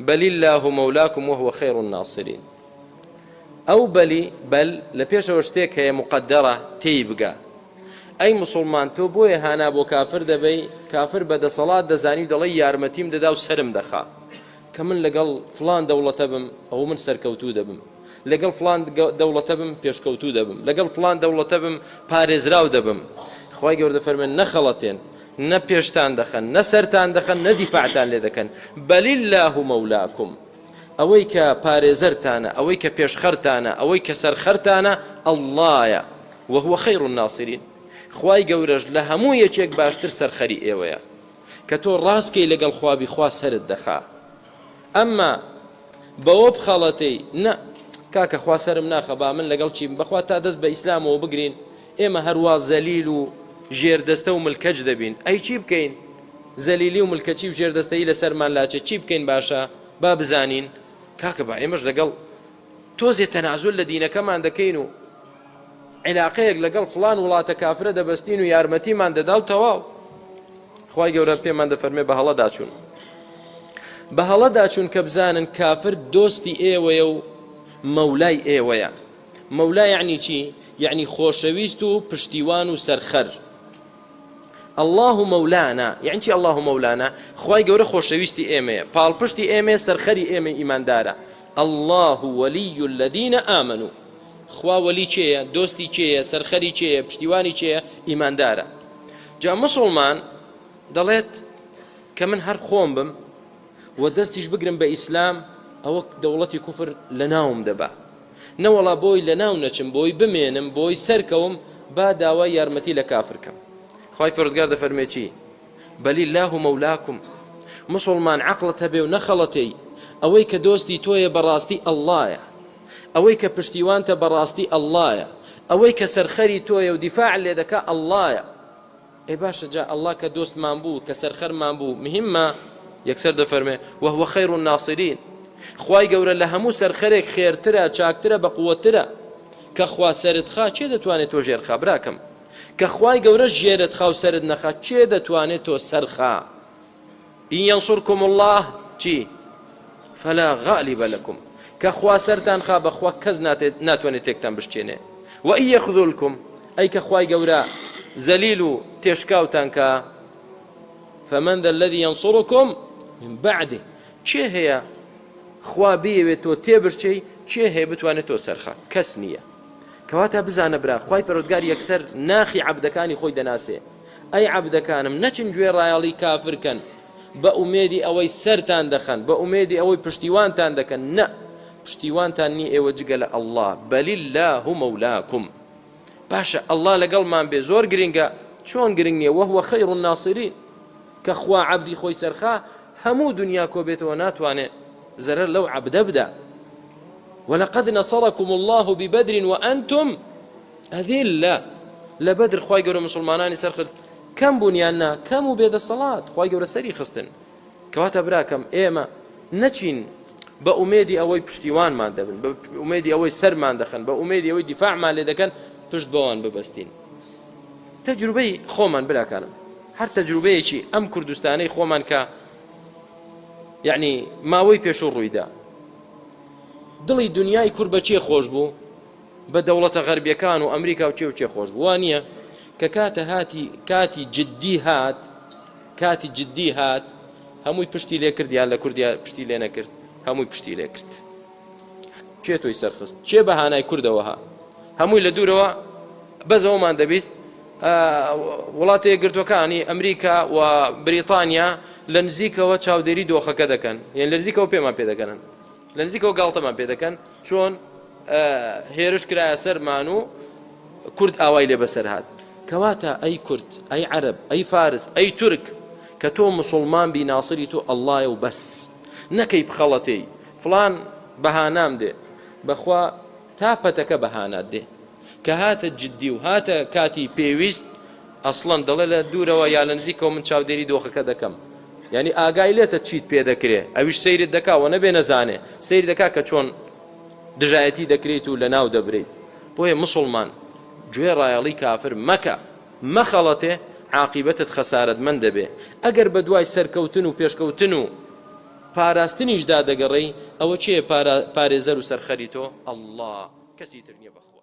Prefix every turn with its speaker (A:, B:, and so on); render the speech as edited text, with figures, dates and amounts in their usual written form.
A: بل الله مولاكم وهو خير الناصرين. ئەو بەل لە پێشەوە شتێک هەیە مقدرە تێی بگە. ئەی مسلمان تۆ بۆیە هانا بۆ کافر دەبەی، کافر بەدەسەڵات دەزانی دەڵی یارمەتیم دەدا و سرم دەخا کە من لەگەڵ فلان دەوڵەتە بم ئەو من سەرکەوتوو دەبم، لەگەڵ فلان دەوڵەتە بم پێشکەوتوو دەبم، لەگەڵ فلان دەوڵەتە بم پارێزراو دەبم. خوای گەورە دەفەرمێن نەخەڵەتێن، نە پێشتان دەخەن، نە سەرتان دەخەن، نە دیفاعتان لێ دەکەن. بەل الله مولاکم، ئەوەی کە پارێزەرتانە، ئەوەی کە پێشخەرتانە، ئەوەی کە سەرخەرتانە ئەڵڵایە وهو خەیر الناصرین. خوای گەورەش لە هەموو یەکێک باشتر سەرخەری ئێوەیە کە تۆ ڕاستکەی لەگەڵ خوابی خوا سەرت دەخا. ئەمما بەوە بخەڵەتەی نە کاکە خوا سەرم ناخە با من لەگەڵ چیم بەخوا تا دەست بە ئیسلامەوە بگرین ئێمە هەروە زەلیل و ژێردەستە و ملکەج دەبین. ئەی چی بکەین؟ زەلیلی و ملکەچی و ژێردەستەی لەسەرمان لاچێ چی بکەین باشە؟ با بزانین کاکە با ئێمەش لەگەڵ تۆزێ تەنازول لە دینەکەمان دەکەین و علاقەیەک لەگەڵ فلان وڵاتە کافرە دەبەستین و یارمەتیمان دەدا و تەواو. خوای گەورە پێمان دەفەرمێ بە هەڵە داچوون، بە هەڵە داچوون کە بزانن کافر دۆستی ئێوەیە و مەولای ئێوەیە. مەولا یعنی چی؟ یعنی خۆشەویست و پشتیوان و سەرخەر. الله مولانا یعنی چی؟ الله مولانا خوای گەورە خۆشەویستی ئێمەیە، پاڵپشتی ئێمە، سەرخەری ئێمە ئیماندارە. الله ولی الذین آمنوا، خوا وەلی چێیە؟ دۆستی چێیە؟ سەرخەری چێیە؟ پشتیوانی چێیە؟ ئیماندارە. جا مسلمان دەڵێت کە من هەر خۆم بم و دەستیش بگرم بە ئیسلام ئەوە دەوڵەتی کوفر لە ناوم دەبا، نەوەڵا بۆی لە ناو نەچم، بۆی بمێنم، بۆی سەرکەوم، با داوای یارمەتی لە کافرکەم. خوای پەروەردگار دەفەرمێ چی؟ بەل الله مولاکم. مسلمان عەقڵت هەبێ و نەخەڵەتەی ئەوەی کە دۆستی تۆیە بەڕاستی ئەڵڵایە، ئەوەی کە پشتیوانتە بەڕاستی ئەڵڵایە، ئەوەی کە سەرخەری تۆیە و دیفاع لێ دەکا ئەڵڵایە. ئێ باشە جا ئەڵڵا کە دۆستمان بوو، کە سەرخەرمان بوو، مهمە یەکسەر دەفەرمێ وهو خەیر الناصرین. خوای گەورە لە هەموو سەرخەرێک خێرترە، چاکترە، بەقووەترە. کە خوا سەرت خا چێ دەتوانێت تۆ ژێرخا براکەم؟ کە خوای گەورە ژێرت خا و سەرت نەخا چێ دەتوانێت تۆ سەرخا؟ ئین یەنصورکم الله چی؟ فلا غالب لەکم. کە خوا سەرتان خا بەخوا کەس ناتوانێت تێکتان بشتێنێ. و ئین یەخذولکم، ئەی کە خوای گەورە زەلیل و تێشکاوتان کە فمن ذا الذي ينصركم من بعده، چێ هەیە خوا بێوێت تۆ تێبشتەی؟ چێ هەیە بتوانێت تۆ سەرخە؟ کەس نییە. کەواتە بزانە برا خوای پەروەردگار یەکسەر ناخی عەبدەکانی خۆی دەناسێ. ئەی عەبدەکانم نەچن گوێ ڕایاڵی کافرکەن بە ئومێدی ئەوەی سەرتان دەخەن، بە ئومێدی ئەوەی پشتیوانتان دەکەن. نە، پشتیوانتان نی ئێوە جگە لە ئەڵڵا. بەل الله مولاکم. باشە ئەڵڵا لەگەڵمان بێ زۆر گرنگە. چۆن گرنگ نییە؟ وهو خەیر الناصرین. کە خوا عەبدی خۆی سەرخا هەموو دنیا کۆبێتەوە ناتوانێت زەرەر لەو عەبدە بدە. ولقد نصركم الله ببدر وأنتم أذلة. لبدر خواي گەورە مسلمانانی سەرخرد کەم بوونیاننا، کەم و بێدەسەڵات، خواي گەورە سەری خستن. کەواتە براکەم ئێمە نەچین بە ئومێدی ئەوەی پشتیوانمان دەبن، بە ئومێدی ئەوەی سەرمان دەخەن، بە ئومێدی ئەوەی دیفاعمان لێ دەکەن، پشت بەوان ببەستین. تەجروبەی خۆمان براکانم، هەر تەجروبەیەکی ئەم کوردستانەی خۆمان کە یعنی ماوەی پێشوو ڕوویدا، دڵی دنیای کورد بەچێ خۆش بوو؟ بە دەوڵەتە غەربیەکان و ئەمریکا و چێ خۆش بوو. وانە کە کاتی جددی هات هەمووی پشتی لێ کرد، یان لە کوردیا پشتی لێ نەکرد، هەمووی پشتی لێ کرد. چێ تۆی سەرخست؟ چێ بەهانای کوردەوەها؟ هەمووی لە دوورەوە بەزەوەمان دەبیست وڵاتە یەکگرتووەکانی ئەمریکا و بریتانیا لە نزیکەوە چاودێری دۆخەکە دەکەن، یان لە نزیکەوە پێمان پێ دەکەن، لە نزیکەوە گاڵتەمان پێ دەکەن چۆن هێرش کرایە سەرمان و کورد ئاوای لێ بەسەر هات. کەواتە ئەی کورد، ئەی عەرەب، ئەی فارس، ئەی تورک، کە تۆ مسلمان بی ناسری تۆ ئەڵڵایە و بەس، نەکەی بخەڵەتەی فلان بەهانام دێ، بەخوا تا پەتەکە بەهانات دێ کە هاتە جددی و هاتە کاتی پێویست ئەسڵەن دەڵێ لە دوورەوە یا لە نزیکەوە من چاودێری دۆخەکە دەکەم. یعنی ئاگای لێتە چیت پێ دەکرێ، ئەویش سەیرت دەکاوە نەبێ نەزانێ، سەیر دەکا کە چۆن دژایەتی دەکرێت و لە ناو دەبرێت. بۆیە مسلمان گوێ ڕایەڵی کافر مەکە، مەخەڵەتێ، عاقیبەتت خەسارەتمەند دەبێ. ئەگەر بە دوای سەرکەوتن و پێشکەوتن و پاراستنیشدا دەگەڕێی ئەوە چێ پارێزەر و سەرخەری تۆ؟ ئەڵڵا، کەسی تر نییە بەخوا.